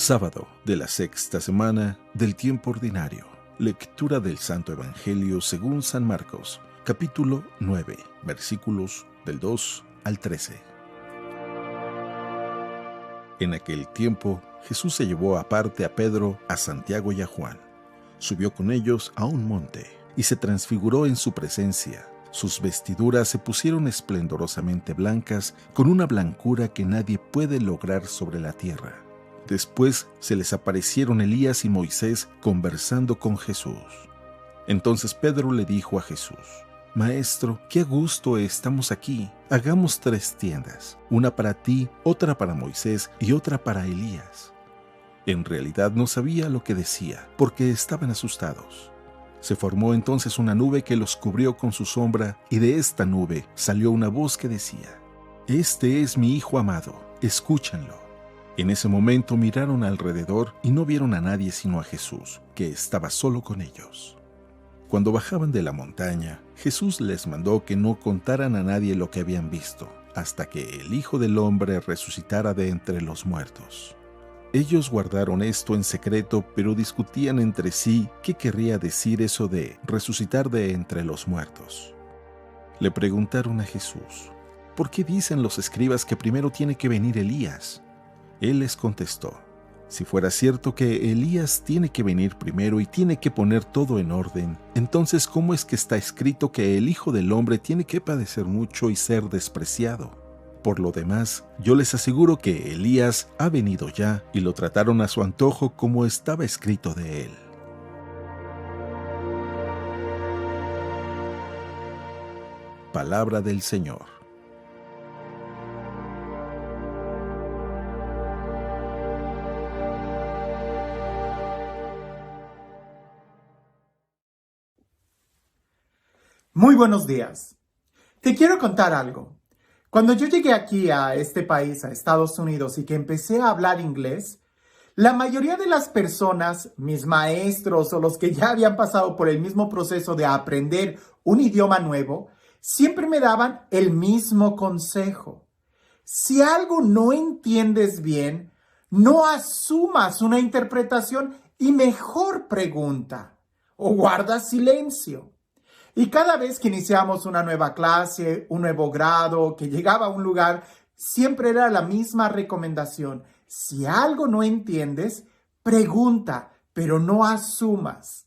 Sábado de la sexta semana del tiempo ordinario. Lectura del Santo Evangelio según San Marcos, capítulo 9, versículos del 2 al 13. En aquel tiempo, Jesús se llevó aparte a Pedro, a Santiago y a Juan. Subió con ellos a un monte y se transfiguró en su presencia. Sus vestiduras se pusieron esplendorosamente blancas, con una blancura que nadie puede lograr sobre la tierra. Después se les aparecieron Elías y Moisés conversando con Jesús. Entonces Pedro le dijo a Jesús: Maestro, qué gusto estamos aquí. Hagamos 3 tiendas, una para ti, otra para Moisés y otra para Elías. En realidad no sabía lo que decía, porque estaban asustados. Se formó entonces una nube que los cubrió con su sombra, y de esta nube salió una voz que decía: Este es mi Hijo amado, escúchenlo. En ese momento miraron alrededor y no vieron a nadie sino a Jesús, que estaba solo con ellos. Cuando bajaban de la montaña, Jesús les mandó que no contaran a nadie lo que habían visto, hasta que el Hijo del Hombre resucitara de entre los muertos. Ellos guardaron esto en secreto, pero discutían entre sí qué querría decir eso de resucitar de entre los muertos. Le preguntaron a Jesús: ¿Por qué dicen los escribas que primero tiene que venir Elías? Él les contestó: Si fuera cierto que Elías tiene que venir primero y tiene que poner todo en orden, entonces ¿cómo es que está escrito que el Hijo del Hombre tiene que padecer mucho y ser despreciado? Por lo demás, yo les aseguro que Elías ha venido ya y lo trataron a su antojo como estaba escrito de él. Palabra del Señor. Muy buenos días. Te quiero contar algo. Cuando yo llegué aquí a este país, a Estados Unidos, y que empecé a hablar inglés, la mayoría de las personas, mis maestros o los que ya habían pasado por el mismo proceso de aprender un idioma nuevo, siempre me daban el mismo consejo. Si algo no entiendes bien, no asumas una interpretación y mejor pregunta o guarda silencio. Y cada vez que iniciamos una nueva clase, un nuevo grado, que llegaba a un lugar, siempre era la misma recomendación. Si algo no entiendes, pregunta, pero no asumas.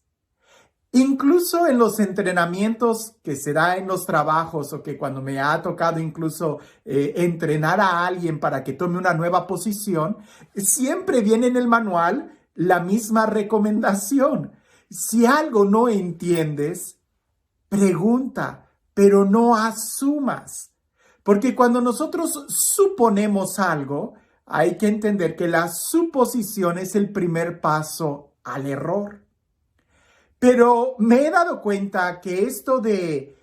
Incluso en los entrenamientos que se da en los trabajos, o que cuando me ha tocado incluso entrenar a alguien para que tome una nueva posición, siempre viene en el manual la misma recomendación. Si algo no entiendes, pregunta, pero no asumas. Porque cuando nosotros suponemos algo, hay que entender que la suposición es el primer paso al error. Pero me he dado cuenta que esto de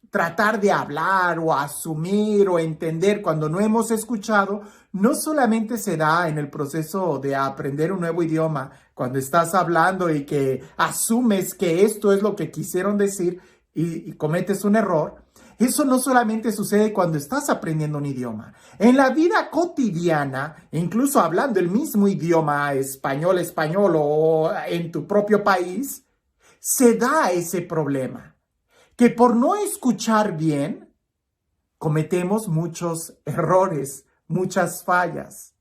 tratar de hablar o asumir o entender cuando no hemos escuchado, no solamente se da en el proceso de aprender un nuevo idioma, cuando estás hablando y que asumes que esto es lo que quisieron decir y cometes un error. Eso no solamente sucede cuando estás aprendiendo un idioma. En la vida cotidiana, incluso hablando el mismo idioma, español o en tu propio país, se da ese problema, que por no escuchar bien, cometemos muchos errores, muchas fallas.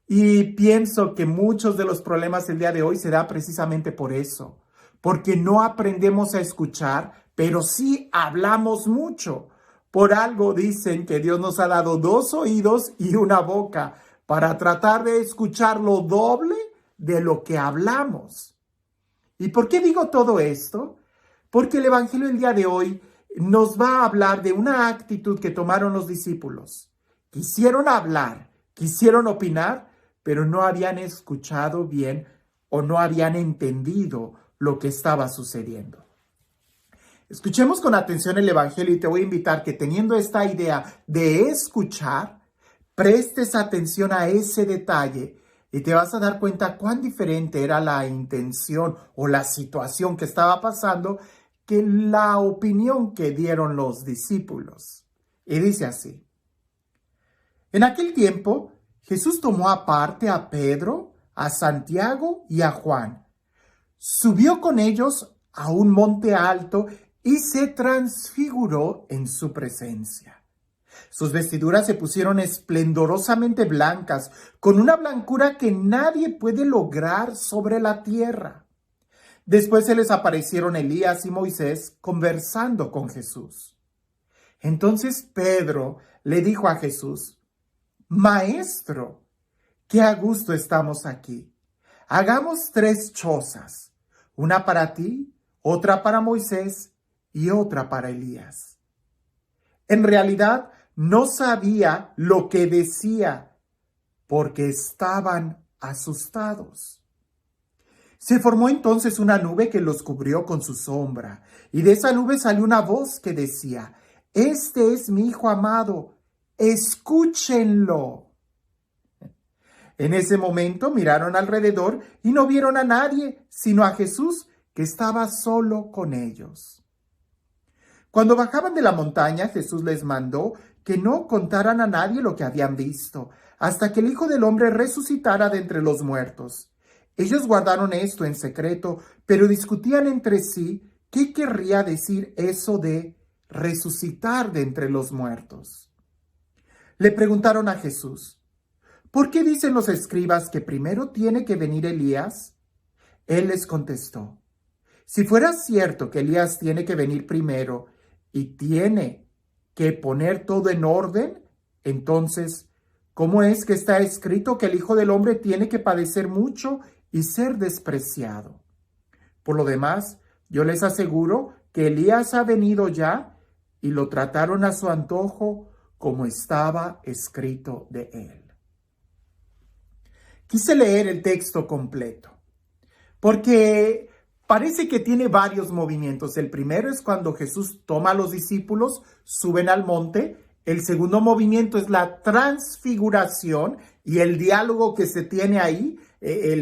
Y pienso que muchos de los problemas del día de hoy se da precisamente por eso, porque no aprendemos a escuchar, pero sí hablamos mucho. Por algo dicen que Dios nos ha dado 2 oídos y una boca para tratar de escuchar lo doble de lo que hablamos. ¿Y por qué digo todo esto? Porque el Evangelio del día de hoy nos va a hablar de una actitud que tomaron los discípulos. Quisieron hablar, quisieron opinar, pero no habían escuchado bien o no habían entendido lo que estaba sucediendo. Escuchemos con atención el Evangelio y te voy a invitar que, teniendo esta idea de escuchar, prestes atención a ese detalle y te vas a dar cuenta cuán diferente era la intención o la situación que estaba pasando que la opinión que dieron los discípulos. Y dice así: En aquel tiempo, Jesús tomó aparte a Pedro, a Santiago y a Juan. Subió con ellos a un monte alto y se transfiguró en su presencia. Sus vestiduras se pusieron esplendorosamente blancas, con una blancura que nadie puede lograr sobre la tierra. Después se les aparecieron Elías y Moisés conversando con Jesús. Entonces Pedro le dijo a Jesús: Maestro, qué a gusto estamos aquí. Hagamos 3 chozas, una para ti, otra para Moisés y otra para Elías. En realidad no sabía lo que decía porque estaban asustados. Se formó entonces una nube que los cubrió con su sombra, y de esa nube salió una voz que decía: Este es mi Hijo amado, escúchenlo. En ese momento miraron alrededor y no vieron a nadie, sino a Jesús, que estaba solo con ellos. Cuando bajaban de la montaña, Jesús les mandó que no contaran a nadie lo que habían visto, hasta que el Hijo del Hombre resucitara de entre los muertos. Ellos guardaron esto en secreto, pero discutían entre sí qué querría decir eso de resucitar de entre los muertos. Le preguntaron a Jesús: ¿Por qué dicen los escribas que primero tiene que venir Elías? Él les contestó: Si fuera cierto que Elías tiene que venir primero y tiene que poner todo en orden, entonces, ¿cómo es que está escrito que el Hijo del Hombre tiene que padecer mucho y ser despreciado? Por lo demás, yo les aseguro que Elías ha venido ya y lo trataron a su antojo como estaba escrito de él. Quise leer el texto completo porque parece que tiene varios movimientos. El primero es cuando Jesús toma a los discípulos, suben al monte. El segundo movimiento es la transfiguración y el diálogo que se tiene ahí,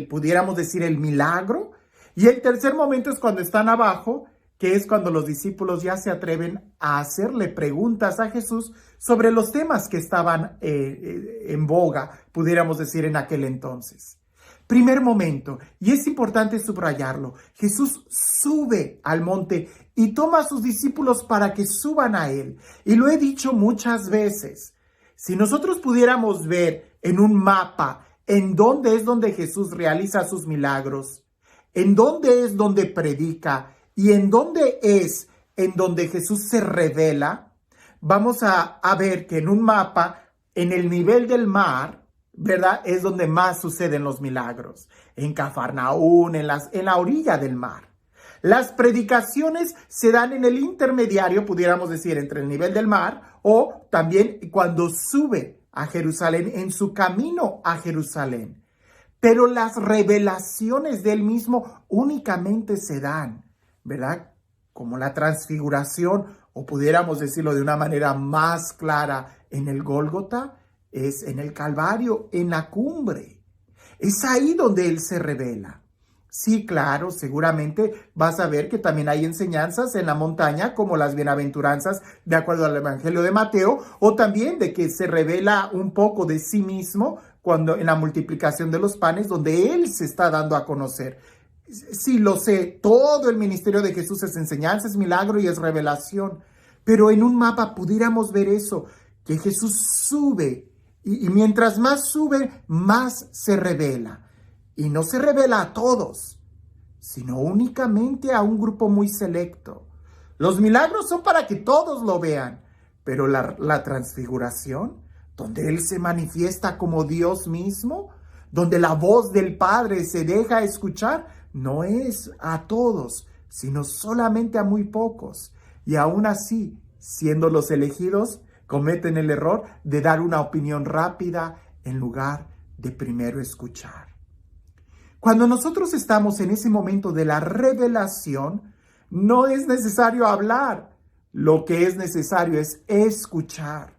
pudiéramos decir el milagro. Y el tercer momento es cuando están abajo, que es cuando los discípulos ya se atreven a hacerle preguntas a Jesús sobre los temas que estaban en boga, pudiéramos decir, en aquel entonces. Primer momento, y es importante subrayarlo, Jesús sube al monte y toma a sus discípulos para que suban a él. Y lo he dicho muchas veces, si nosotros pudiéramos ver en un mapa en dónde es donde Jesús realiza sus milagros, en dónde es donde predica y en dónde es en donde Jesús se revela, vamos a ver que en un mapa, en el nivel del mar, ¿verdad?, es donde más suceden los milagros. En Cafarnaún, en la orilla del mar. Las predicaciones se dan en el intermediario, pudiéramos decir, entre el nivel del mar o también cuando sube a Jerusalén, en su camino a Jerusalén. Pero las revelaciones del mismo únicamente se dan, ¿verdad?, como la transfiguración, o pudiéramos decirlo de una manera más clara, en el Gólgota, es en el Calvario, en la cumbre. Es ahí donde Él se revela. Sí, claro, seguramente vas a ver que también hay enseñanzas en la montaña, como las bienaventuranzas de acuerdo al Evangelio de Mateo, o también de que se revela un poco de sí mismo cuando en la multiplicación de los panes, donde Él se está dando a conocer. Sí, lo sé, todo el ministerio de Jesús es enseñanza, es milagro y es revelación. Pero en un mapa pudiéramos ver eso, que Jesús sube y mientras más sube, más se revela. Y no se revela a todos, sino únicamente a un grupo muy selecto. Los milagros son para que todos lo vean, pero la transfiguración, donde Él se manifiesta como Dios mismo, donde la voz del Padre se deja escuchar, no es a todos, sino solamente a muy pocos. Y aún así, siendo los elegidos, cometen el error de dar una opinión rápida en lugar de primero escuchar. Cuando nosotros estamos en ese momento de la revelación, no es necesario hablar. Lo que es necesario es escuchar.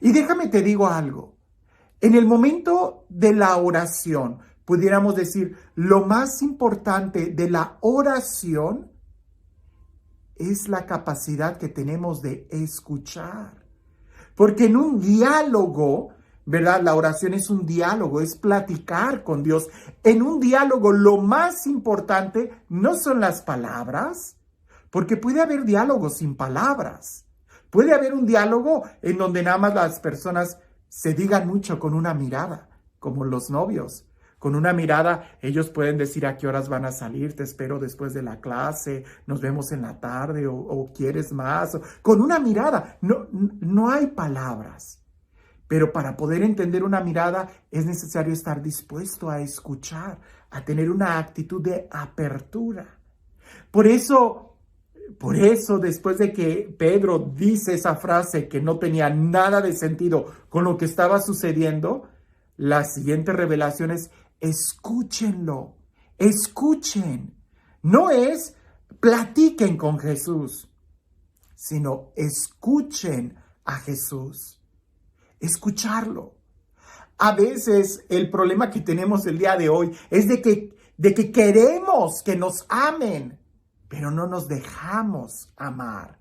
Y déjame te digo algo. En el momento de la oración, pudiéramos decir, lo más importante de la oración es la capacidad que tenemos de escuchar. Porque en un diálogo ¿verdad? La oración es un diálogo, es platicar con Dios. En un diálogo lo más importante no son las palabras, porque puede haber diálogos sin palabras. Puede haber un diálogo en donde nada más las personas se digan mucho con una mirada, como los novios. Con una mirada ellos pueden decir a qué horas van a salir, te espero después de la clase, nos vemos en la tarde o quieres más. Con una mirada, no hay palabras. Pero para poder entender una mirada es necesario estar dispuesto a escuchar, a tener una actitud de apertura. Por eso, después de que Pedro dice esa frase que no tenía nada de sentido con lo que estaba sucediendo, la siguiente revelación es: escúchenlo, escuchen. No es platiquen con Jesús, sino escuchen a Jesús. Escucharlo. A veces el problema que tenemos el día de hoy es de que queremos que nos amen, pero no nos dejamos amar.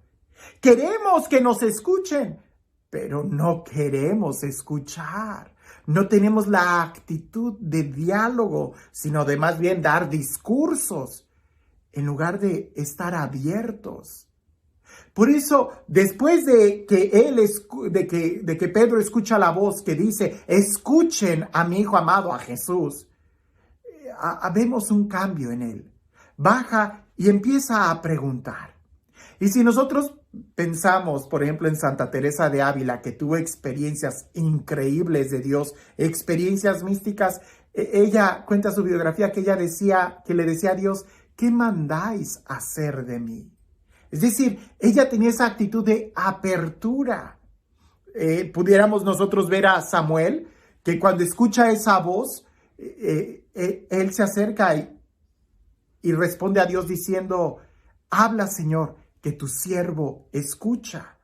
Queremos que nos escuchen, pero no queremos escuchar. No tenemos la actitud de diálogo, sino de más bien dar discursos en lugar de estar abiertos. Por eso, después de que Pedro escucha la voz que dice, escuchen a mi hijo amado, a Jesús, vemos un cambio en él. Baja y empieza a preguntar. Y si nosotros pensamos, por ejemplo, en Santa Teresa de Ávila, que tuvo experiencias increíbles de Dios, experiencias místicas, ella cuenta su biografía que le decía a Dios, ¿qué mandáis hacer de mí? Es decir, ella tenía esa actitud de apertura. Pudiéramos nosotros ver a Samuel, que cuando escucha esa voz, él se acerca y responde a Dios diciendo, habla, Señor, que tu siervo escucha.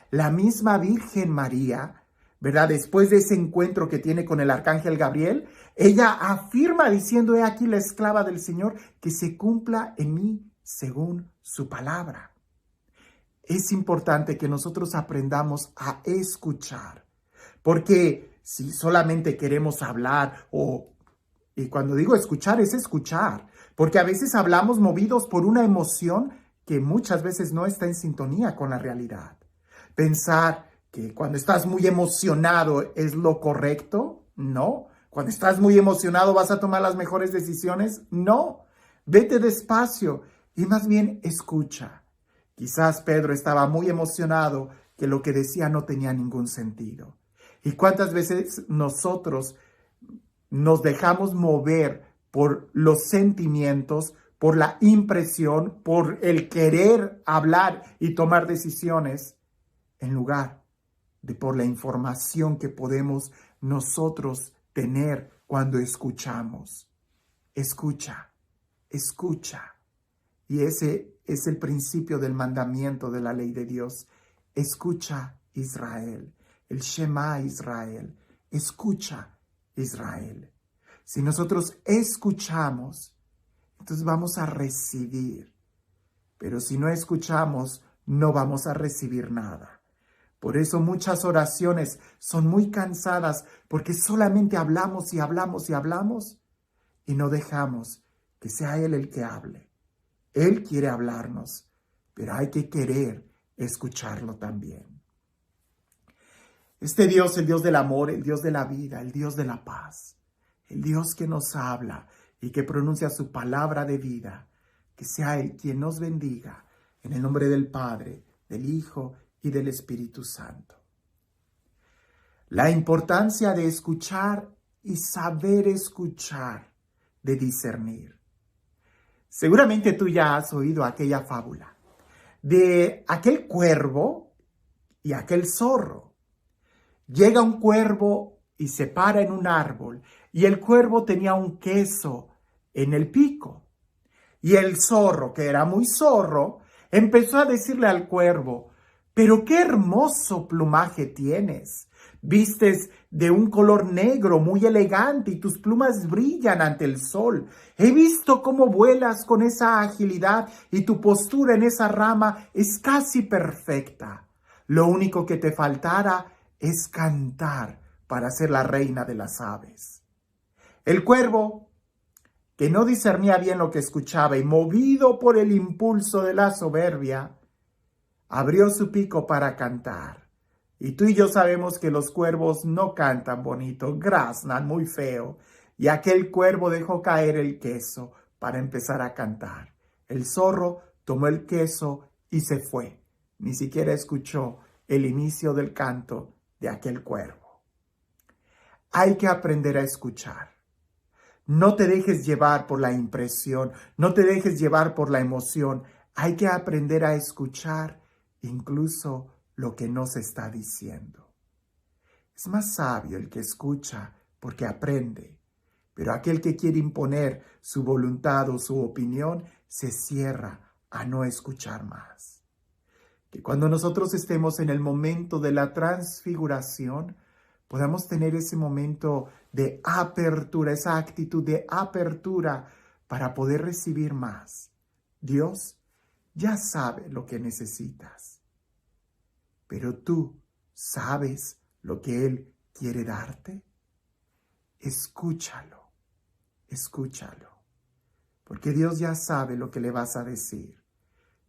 La misma Virgen María, ¿verdad? Después de ese encuentro que tiene con el arcángel Gabriel, ella afirma diciendo, he aquí la esclava del Señor, que se cumpla en mí según su palabra. Es importante que nosotros aprendamos a escuchar, porque si solamente queremos hablar, y cuando digo escuchar, es escuchar, porque a veces hablamos movidos por una emoción que muchas veces no está en sintonía con la realidad. Pensar que cuando estás muy emocionado es lo correcto, no. Cuando estás muy emocionado vas a tomar las mejores decisiones, no. Vete despacio y más bien escucha. Quizás Pedro estaba muy emocionado que lo que decía no tenía ningún sentido. ¿Y cuántas veces nosotros nos dejamos mover por los sentimientos, por la impresión, por el querer hablar y tomar decisiones, en lugar de por la información que podemos nosotros tener cuando escuchamos? Escucha, escucha. Y ese es el principio del mandamiento de la ley de Dios. Escucha, Israel. El Shema Israel. Escucha, Israel. Si nosotros escuchamos, entonces vamos a recibir. Pero si no escuchamos, no vamos a recibir nada. Por eso muchas oraciones son muy cansadas, porque solamente hablamos y hablamos y hablamos y no dejamos que sea Él el que hable. Él quiere hablarnos, pero hay que querer escucharlo también. Este Dios, el Dios del amor, el Dios de la vida, el Dios de la paz, el Dios que nos habla y que pronuncia su palabra de vida, que sea Él quien nos bendiga, en el nombre del Padre, del Hijo y del Espíritu Santo. La importancia de escuchar y saber escuchar, de discernir. Seguramente tú ya has oído aquella fábula de aquel cuervo y aquel zorro. Llega un cuervo y se para en un árbol, y el cuervo tenía un queso en el pico. Y el zorro, que era muy zorro, empezó a decirle al cuervo, pero qué hermoso plumaje tienes. Vistes de un color negro muy elegante y tus plumas brillan ante el sol. He visto cómo vuelas con esa agilidad y tu postura en esa rama es casi perfecta. Lo único que te faltara es cantar, para ser la reina de las aves. El cuervo, que no discernía bien lo que escuchaba y movido por el impulso de la soberbia, abrió su pico para cantar. Y tú y yo sabemos que los cuervos no cantan bonito, graznan muy feo. Y aquel cuervo dejó caer el queso para empezar a cantar. El zorro tomó el queso y se fue. Ni siquiera escuchó el inicio del canto de aquel cuervo. Hay que aprender a escuchar. No te dejes llevar por la impresión, no te dejes llevar por la emoción. Hay que aprender a escuchar incluso lo que no se está diciendo. Es más sabio el que escucha porque aprende, pero aquel que quiere imponer su voluntad o su opinión se cierra a no escuchar más. Que cuando nosotros estemos en el momento de la transfiguración, podamos tener ese momento de apertura, esa actitud de apertura para poder recibir más. Dios ya sabe lo que necesitas, pero tú sabes lo que Él quiere darte. Escúchalo, escúchalo, porque Dios ya sabe lo que le vas a decir,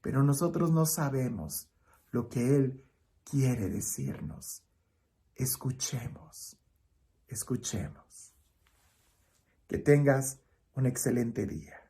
pero nosotros no sabemos lo que Él quiere decirnos. Escuchemos, escuchemos. Que tengas un excelente día.